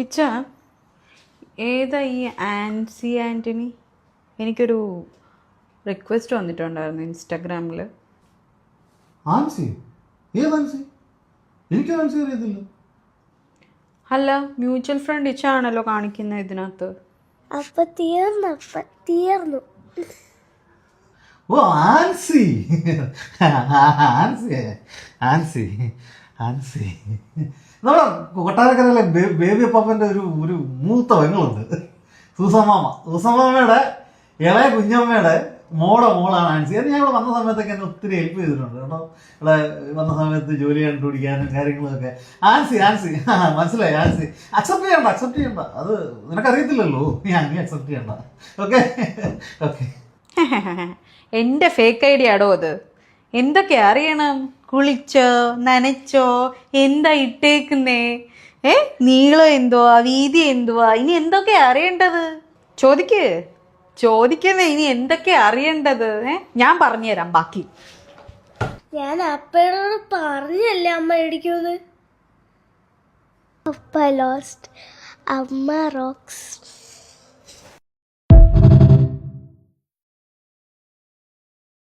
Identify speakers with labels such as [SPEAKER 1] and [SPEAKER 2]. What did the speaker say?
[SPEAKER 1] ഇച്ച ഏതാ ഈ ആൻസി ആൻ്റണി? എനിക്കൊരു റിക്വസ്റ്റ് വന്നിട്ടുണ്ടായിരുന്നു ഇൻസ്റ്റാഗ്രാമിൽ.
[SPEAKER 2] ആൻസി? ഏത് ആൻസി? എനിക്ക് ആൻസി അറിയത്തില്ല.
[SPEAKER 1] അല്ല, മ്യൂച്വൽ ഫ്രണ്ട് ഇച്ച ആണല്ലോ കാണിക്കുന്നത് ഇതിനകത്ത്.
[SPEAKER 3] അപ്പൊ തീർന്നു.
[SPEAKER 2] ഓ ആൻസി. ആൻസി ആൻസി ആൻസി നമ്മുടെ കൊട്ടാരക്കരയിലെ ബേബി പപ്പൻ്റെ ഒരു മൂത്ത പെങ്ങളുണ്ട്, സൂസമ്മയുടെ ഇളയ കുഞ്ഞമ്മയുടെ മോളാണ് ആൻസി. അത് ഞാൻ ഇവിടെ വന്ന സമയത്തൊക്കെ എന്നെ ഒത്തിരി ഹെൽപ്പ് ചെയ്തിട്ടുണ്ട് കേട്ടോ. ഇവിടെ വന്ന സമയത്ത് ജോലി കണ്ടുപിടിക്കാനും കാര്യങ്ങളൊക്കെ. ആൻസി മനസ്സിലായി. ആൻസി അക്സെപ്റ്റ് ചെയ്യണ്ട. അത് നിനക്കറിയത്തില്ലല്ലോ, നീ അക്സെപ്റ്റ് ചെയ്യണ്ട. Okay okay.
[SPEAKER 1] എൻ്റെ ഫേക്ക് ഐ ഡി ആടോ അത്. എന്തൊക്കെ അറിയണം? കുളിച്ചോ, നനച്ചോ, എന്താ ഇട്ടേക്കുന്നേ, നീളം എന്തുവാ, വീതി എന്തുവാ, ഇനി എന്തൊക്കെ അറിയേണ്ടത്? ചോദിക്കുന്നേ ഇനി എന്തൊക്കെ അറിയേണ്ടത്? ഞാൻ പറഞ്ഞുതരാം ബാക്കി.
[SPEAKER 3] ഞാൻ അപ്പയോട് പറഞ്ഞല്ലേ അമ്മ ഇടിക്കുന്നത്. അപ്പ ലോസ്റ്റ്, അമ്മ റോക്സ്.